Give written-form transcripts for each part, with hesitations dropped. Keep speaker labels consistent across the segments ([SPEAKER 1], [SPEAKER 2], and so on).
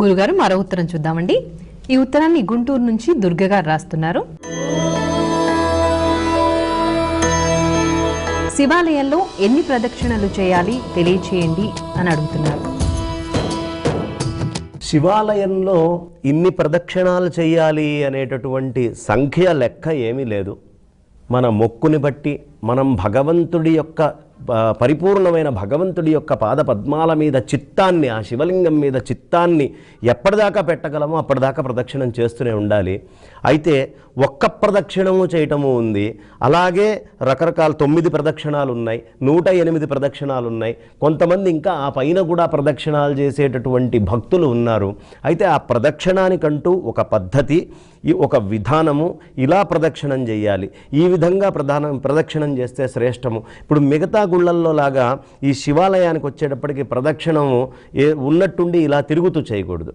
[SPEAKER 1] గురుగారు మరో ఉత్తరం చూద్దామండి. ఈ ఉత్తరాన్ని గుంటూరు నుంచి దుర్గ గారు రాస్తున్నారు. శివాలయంలో ఎన్ని ప్రదక్షిణలు చేయాలి తెలియచేయండి అని అడుగుతున్నారు.
[SPEAKER 2] శివాలయంలో ఇన్ని ప్రదక్షిణాలు చేయాలి అనేటటువంటి సంఖ్య లెక్క ఏమీ లేదు. మన మొక్కుని బట్టి మనం భగవంతుడి యొక్క పరిపూర్ణమైన భగవంతుడి యొక్క పాద పద్మాల మీద చిత్తాన్ని, ఆ శివలింగం మీద చిత్తాన్ని ఎప్పటిదాకా పెట్టగలమో అప్పటిదాకా ప్రదక్షిణం చేస్తూనే ఉండాలి. అయితే ఒక్క ప్రదక్షిణము చేయటము ఉంది, అలాగే రకరకాల 9 ప్రదక్షిణాలు ఉన్నాయి, 108 ప్రదక్షిణాలు ఉన్నాయి. కొంతమంది ఇంకా ఆ పైన కూడా ప్రదక్షిణాలు చేసేటటువంటి భక్తులు ఉన్నారు. అయితే ఆ ప్రదక్షిణానికంటూ ఒక పద్ధతి, ఒక విధానము, ఇలా ప్రదక్షిణం చేయాలి, ఈ విధంగా ప్రదక్షిణం చేస్తే శ్రేష్టము. ఇప్పుడు మిగతా గుళ్ళల్లో లాగా ఈ శివాలయానికి వచ్చేటప్పటికి ప్రదక్షిణము ఉన్నట్టుండి ఇలా తిరుగుతూ చేయకూడదు.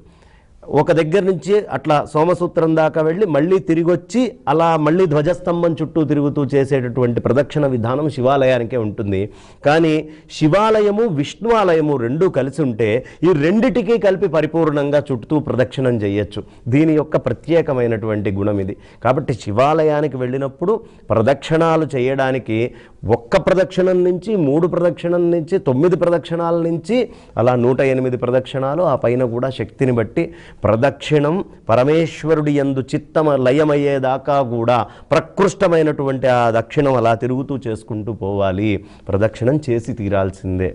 [SPEAKER 2] ఒక దగ్గర నుంచి అట్లా సోమసూత్రం దాకా వెళ్ళి మళ్ళీ తిరిగి వచ్చి అలా మళ్ళీ ధ్వజస్తంభం చుట్టూ తిరుగుతూ చేసేటటువంటి ప్రదక్షిణ విధానం శివాలయానికే ఉంటుంది. కానీ శివాలయము విష్ణువాలయము రెండూ కలిసి ఉంటే ఈ రెండిటికీ కలిపి పరిపూర్ణంగా చుట్టూ ప్రదక్షిణం చేయొచ్చు. దీని యొక్క ప్రత్యేకమైనటువంటి గుణం ఇది. కాబట్టి శివాలయానికి వెళ్ళినప్పుడు ప్రదక్షిణాలు చేయడానికి ఒక్క ప్రదక్షిణం నుంచి 3 ప్రదక్షిణం నుంచి 9 ప్రదక్షిణాల నుంచి అలా 108 ప్రదక్షిణాలు, ఆ పైన కూడా శక్తిని బట్టి ప్రదక్షిణం పరమేశ్వరుడి యందు చిత్తమ లయమయ్యేదాకా కూడా ప్రకృష్టమైనటువంటి ఆ దక్షిణం అలా తిరుగుతూ చేసుకుంటూ పోవాలి. ప్రదక్షిణం చేసి తీరాల్సిందే.